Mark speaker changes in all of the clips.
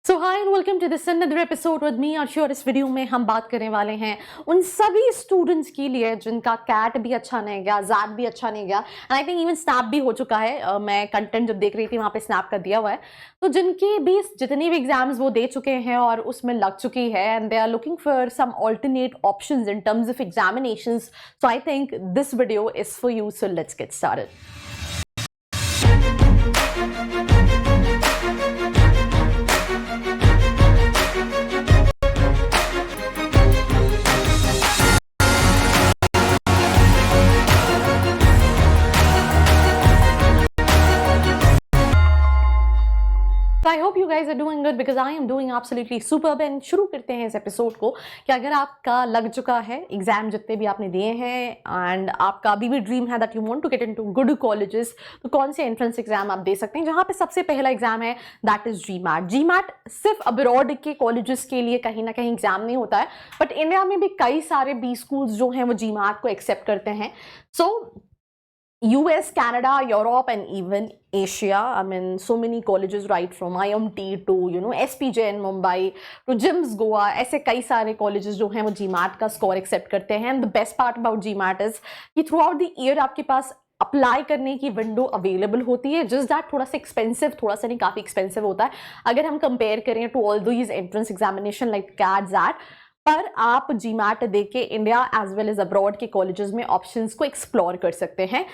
Speaker 1: So hi and welcome to this another episode with me Arshi. और इस video में हम बात करने वाले हैं उन सभी स्टूडेंट्स के लिए जिनका कैट भी अच्छा नहीं गया, जैट भी अच्छा नहीं गया, and I think even snap भी हो चुका है। मैं कंटेंट जब देख रही थी वहाँ पे स्नैप का दिया हुआ है। तो जिनके भी जितनी भी एग्जाम्स वो दे चुके हैं और उसमें लग चुकी है and they are looking for some alternate options in terms of examinations, so I think this video is for you. So let's get started. I hope you guys are doing good because I am doing absolutely superb. And शुरू करते हैं इस episode को कि अगर आपका लग चुका है एग्जाम जितने भी आपने दिए हैं एंड आपका अभी भी ड्रीम है that you want to get into good colleges, तो कौन से एंट्रेंस एग्जाम आप दे सकते हैं। जहाँ पे सबसे पहला एग्जाम है दैट इज जीमैट। जीमैट सिर्फ अब्रॉड के कॉलेजेस के लिए कहीं ना कहीं एग्जाम नहीं होता है, बट इंडिया में भी कई सारे बी स्कूल्स जो हैं वो जीमैट को एक्सेप्ट करते हैं। सो US, Canada, Europe, and even Asia. I mean, so many colleges, right from IMT to SPJ in Mumbai to JIMS Goa. ऐसे कई सारे colleges जो हैं वो GMAT का score accept करते हैं. And the best part about GMAT is कि throughout the year आपके पास अप्लाई करने की विंडो अवेलेबल होती है। जस्ट दैट थोड़ा सा एक्सपेंसिव, थोड़ा सा नहीं काफ़ी एक्सपेंसिव होता है अगर हम कंपेयर करें to all these entrance examination like CAT, XAT. पर आप जीमैट देके India as well as abroad के कॉलेजेस में ऑप्शंस को एक्सप्लोर कर सकते हैं।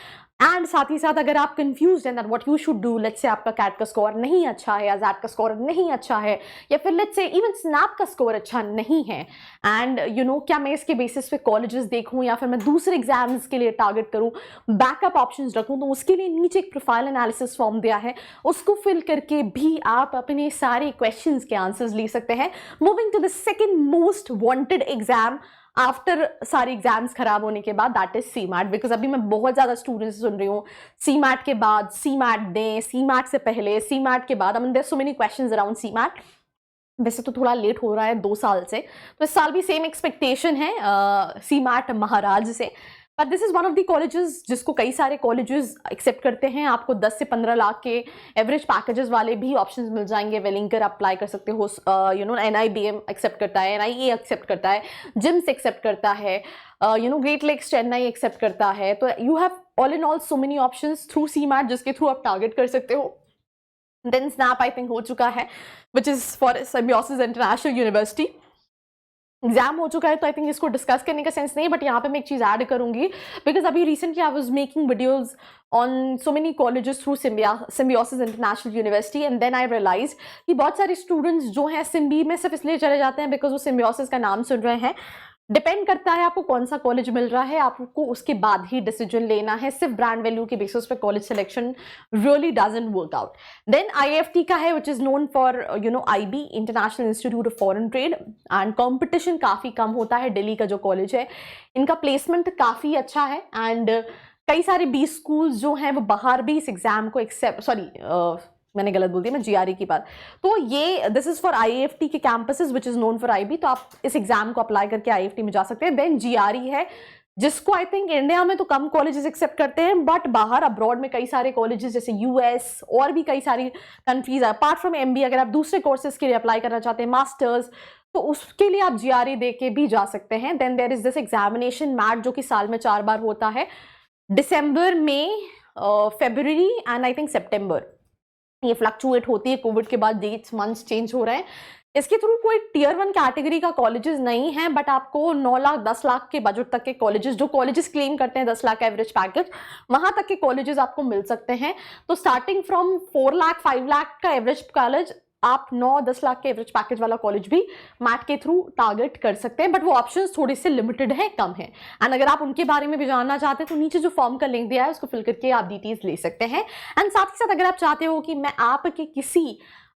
Speaker 1: एंड साथ ही साथ अगर आप कंफ्यूज हैं that what you should do, let's say आपका कैट का स्कोर नहीं अच्छा है या जैट का स्कोर नहीं अच्छा है या फिर लेट्स से इवन स्नैप का स्कोर अच्छा नहीं है, एंड क्या मैं इसके बेसिस पे कॉलेजेस देखूं या फिर मैं दूसरे एग्जाम्स के लिए टारगेट करूं, बैकअप ऑप्शंस रखूं, तो उसके लिए नीचे एक प्रोफाइल एनालिसिस फॉर्म दिया है, उसको फिल करके भी आप अपने सारे क्वेश्चंस के आंसर्स ले सकते हैं। Moving to the second most wanted exam after सारे एग्जाम्स खराब होने के बाद, दैट इज सीमैट। बिकॉज अभी मैं बहुत ज़्यादा स्टूडेंट्स सुन रही हूँ सीमैट के बाद सीमैट दें, सीमैट से पहले, सीमैट के बाद। I mean there so many questions around CMAT. वैसे तो थोड़ा लेट हो रहा है 2 साल से, तो इस साल भी सेम एक्सपेक्टेशन है सीमैट महाराज से। But this is one of the colleges जिसको कई सारे कॉलेजेस एक्सेप्ट करते हैं। आपको 10 से 15 लाख के एवरेज पैकेजेस वाले भी ऑप्शंस मिल जाएंगे। वेलिंकर अप्लाई कर सकते हो, NIBM एक्सेप्ट करता है, NIE एक्सेप्ट करता है, जिम्स एक्सेप्ट करता है, ग्रेट लेक्स चेन्नई एक्सेप्ट करता है। तो you have all in all so many options through CMAT जिसके थ्रू आप टारगेट कर सकते हो। देन स्नैप आई थिंक हो चुका है which is for symbiosis International university. Exam हो चुका है तो आई थिंक इसको डिस्कस करने का सेंस नहीं, बट यहाँ पे मैं एक चीज़ ऐड करूँगी बिकॉज अभी recently I was making videos on so many colleges through Symbiosis International University, and then I realise कि बहुत सारे स्टूडेंट्स जो हैं सिम्बी में सिर्फ इसलिए चले जाते हैं बिकॉज वो सिम्बायोसिस का नाम सुन रहे हैं। डिपेंड करता है आपको कौन सा कॉलेज मिल रहा है, आपको उसके बाद ही डिसीजन लेना है। सिर्फ ब्रांड वैल्यू के बेसिस पे college selection really doesn't work out. Then IIFT का है which is known for IB, International Institute of Foreign Trade, and competition काफ़ी कम होता है। दिल्ली का जो कॉलेज है इनका प्लेसमेंट काफ़ी अच्छा है, एंड कई सारे बी स्कूल्स जो हैं वो बाहर भी इस एग्जाम को मैंने गलत बोल दिया, मैं GRE की बात। तो ये दिस इज फॉर IIFT के campuses which is known for IB, तो आप इस एग्जाम को अप्लाई करके IIFT में जा सकते हैं। देन GRE है जिसको आई थिंक इंडिया में तो कम कॉलेजेस एक्सेप्ट करते हैं, बट बाहर अब्रॉड में कई सारे कॉलेजेस जैसे US और भी कई सारी कंट्रीज, अपार्ट फ्रॉम MBA अगर आप दूसरे कोर्सेज के लिए अप्लाई करना चाहते हैं, मास्टर्स, तो उसके लिए आप GRE दे के भी जा सकते हैं। Then there is this examination MAT जो कि साल में 4 बार होता है, दिसंबर, मई, फरवरी एंड आई थिंक सितंबर। ये फ्लक्चुएट होती है, कोविड के बाद डेट्स मंथ्स चेंज हो रहे हैं। इसके थ्रू कोई टियर 1 कैटेगरी का कॉलेजेस नहीं है, बट आपको 9 लाख 10 लाख के बजट तक के कॉलेजेस, जो कॉलेजेस क्लेम करते हैं 10 लाख का एवरेज पैकेज, वहां तक के कॉलेजेस आपको मिल सकते हैं। तो स्टार्टिंग फ्रॉम 4 लाख 5 लाख का एवरेज कॉलेज, आप 9-10 लाख के एवरेज पैकेज वाला कॉलेज भी मैट के थ्रू टारगेट कर सकते हैं, बट वो ऑप्शंस थोड़े से लिमिटेड है, कम है। एंड अगर आप उनके बारे में भी जानना चाहते हैं तो नीचे जो फॉर्म का लिंक दिया है उसको फिल करके आप डिटेल्स ले सकते हैं। एंड साथ ही साथ अगर आप चाहते हो कि मैं आपके किसी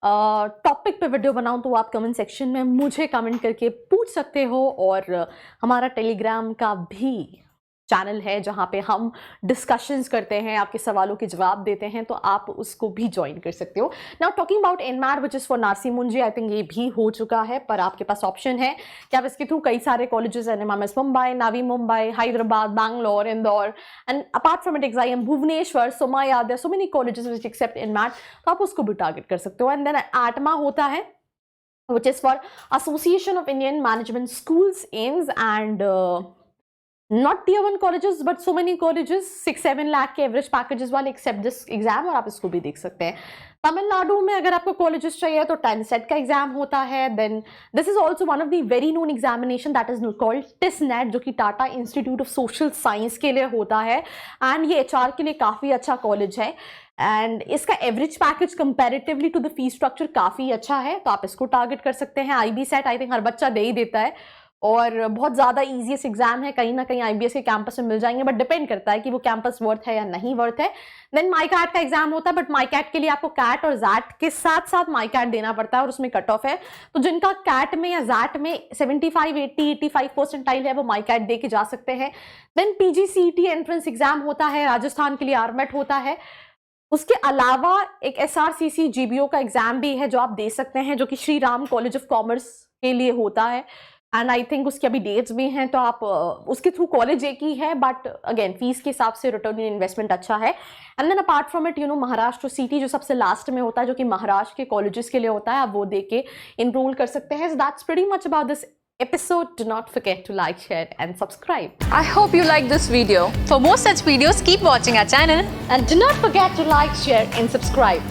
Speaker 1: टॉपिक पे वीडियो बनाऊं तो आप कमेंट सेक्शन में मुझे कमेंट करके पूछ सकते हो, और हमारा टेलीग्राम का भी चैनल है जहाँ पे हम डिस्कशंस करते हैं, आपके सवालों के जवाब देते हैं, तो आप उसको भी ज्वाइन कर सकते हो। Now talking about NMAT which is for Narsee Monjee, I think ये भी हो चुका है, पर आपके पास ऑप्शन है कि आप इसके थ्रू कई सारे कॉलेजेस हैं, NMMS Mumbai, Navi Mumbai, Hyderabad, Bangalore, Indore, and apart from it XIM Bhubaneswar, Somaiya, there so many colleges which accept NMAT, तो आप उसको भी टारगेट कर सकते हो। एंड देन 8वां होता है which is for Association of Indian Management Schools, AIMS, and not tier 1 colleges but so many colleges 6-7 lakh के एवरेज पैकेजेस वाले एक्सेप्ट दिस एग्जाम, और आप इसको भी देख सकते हैं। तमिलनाडु में अगर आपको कॉलेजेस चाहिए तो 10 सेट का एग्जाम होता है। Then this is also one of the very known examination that is called TISSNET, जो कि Tata Institute of Social Science के लिए होता है, एंड ये HR के लिए काफ़ी अच्छा कॉलेज है, एंड इसका average package comparatively to the fee structure काफ़ी अच्छा है, तो आप इसको टारगेट कर सकते हैं। IB सेट आई थिंक हर बच्चा दे ही देता है, और बहुत ज़्यादा ईजीएस्ट एग्जाम है, कहीं ना कहीं IBS के कैंपस में मिल जाएंगे, बट डिपेंड करता है कि वो कैंपस वर्थ है या नहीं वर्थ है। देन माई कैट का एग्जाम होता है, बट माई कैट के लिए आपको कैट और जैट के साथ साथ माई कैट देना पड़ता है, और उसमें कट ऑफ है, तो जिनका कैट में या जैट में 75, 80, 85 परसेंटाइल है वो माई कैट दे के जा सकते हैं। देन PGCET एंट्रेंस एग्जाम होता है, राजस्थान के लिए आरमेट होता है। उसके अलावा एक SRCC GBO का एग्जाम भी है जो आप दे सकते हैं, जो कि Shri Ram college of commerce के लिए होता है, एंड आई थिंक उसकी अभी डेट्स भी हैं, तो आप उसके थ्रू कॉलेज एक ही है, बट अगेन फीस के हिसाब से रिटर्न इन इन्वेस्टमेंट अच्छा है। And then apart from it Maharashtra CT जो सबसे लास्ट में होता है, जो कि महाराष्ट्र के कॉलेजेस के लिए होता है, आप वो दे के इनरोल कर सकते हैं। So that's pretty much about this episode. Do not forget to like, share and subscribe.
Speaker 2: I hope you like this video. For more such videos, keep watching our channel.
Speaker 1: And do not forget to like, share and subscribe.